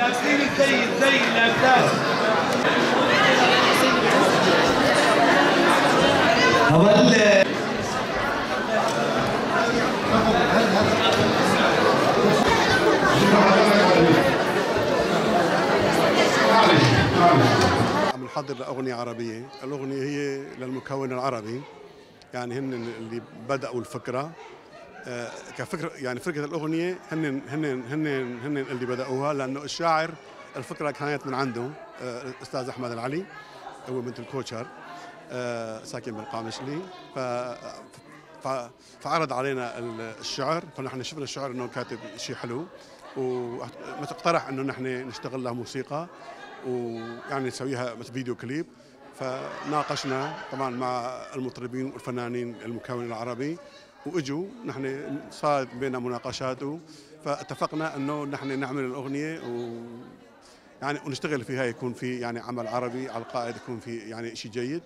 لابسين زي الأبدان. عم نحضر لأغنية عربية، الأغنية هي للمكون العربي، يعني هن اللي بدأوا الفكرة كفكرة، يعني فكرة الأغنية هن اللي بدأوها، لأنه الشاعر الفكرة كانت من عنده الأستاذ أحمد العلي، هو بنت الكوشر ساكن بالقامشلي، فعرض علينا الشعر، فنحن شفنا الشعر انه كاتب شيء حلو، ومقترح انه نحن نشتغل له موسيقى ويعني نسويها مثل فيديو كليب. فناقشنا طبعا مع المطربين والفنانين المكون العربي، واجوا نحن صارت بيننا مناقشات، فاتفقنا انه نحن نعمل الاغنيه يعني ونشتغل فيها، يكون في يعني عمل عربي على القائد، يكون في يعني شيء جيد.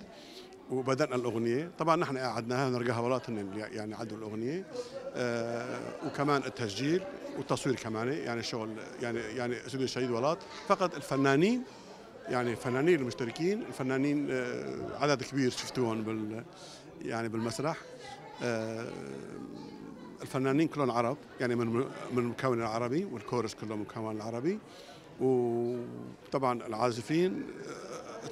وبدأنا الأغنية، طبعا نحن قعدناها نرجعها ولات يعني عدوا الأغنية، وكمان التسجيل والتصوير كمان، يعني شغل يعني استوديو شهيد ولات. فقط الفنانين، يعني الفنانين المشتركين، الفنانين عدد كبير شفتوهم يعني بالمسرح، الفنانين كلهم عرب، يعني من المكون العربي، والكورس كله مكون العربي، وطبعا العازفين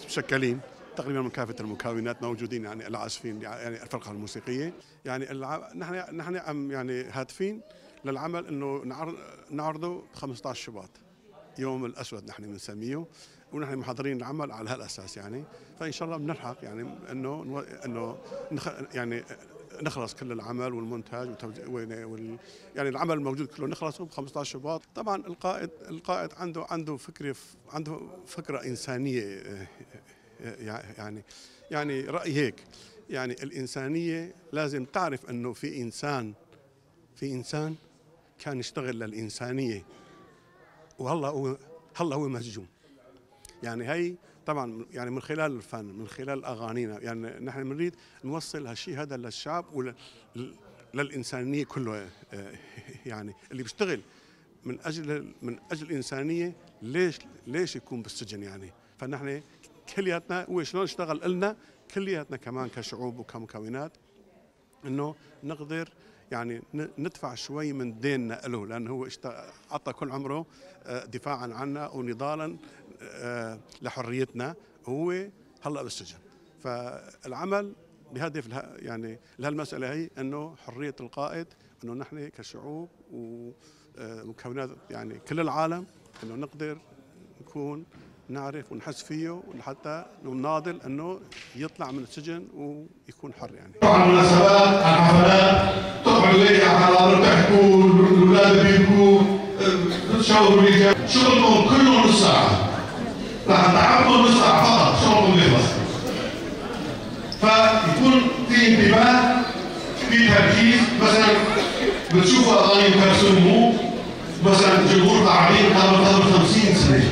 مشكلين تقريبا من كافه المكونات موجودين، يعني العازفين، يعني الفرقه الموسيقيه، يعني نحن يعني هادفين للعمل انه نعرضه ب 15 شباط، يوم الاسود نحن بنسميه، ونحن محضرين العمل على هالاساس يعني. فان شاء الله بنلحق يعني انه يعني نخلص كل العمل والمونتاج يعني العمل الموجود كله نخلصه ب 15 شباط. طبعا القائد عنده فكره انسانيه، يعني رأيي هيك، يعني الإنسانية لازم تعرف أنه في إنسان كان يشتغل للإنسانية، وهلا هو مسجون. يعني هي طبعا يعني من خلال الفن، من خلال أغانينا، يعني نحن بنريد نوصل هالشيء هذا للشعب وللإنسانية كله، يعني اللي بيشتغل من أجل الإنسانية ليش يكون بالسجن يعني. فنحن كلياتنا وشلون اشتغل لنا كلياتنا كمان كشعوب وكمكونات، انه نقدر يعني ندفع شوي من ديننا له، لانه هو عطى كل عمره دفاعا عنا ونضالا لحريتنا، هو هلا بالسجن. فالعمل بهدف يعني لهالمساله هي انه حريه القائد، انه نحن كشعوب ومكونات يعني كل العالم انه نقدر نكون نعرف ونحس فيه، ولحتى نناضل انه يطلع من السجن ويكون حر يعني. طبعا المناسبات، الحفلات، تقعدوا هيك على حرارة تحكوا، الاولاد بيبكوا، تشاوروا الرجال، شغلكم كله نص ساعة. رح تعبوا نص ساعة فقط، شغلكم بيخلص. فيكون في انتباه، في تركيز، مثلا بتشوفوا اغاني ام كلثوم، مثلا جمهور قاعدين قبل 50 سنة.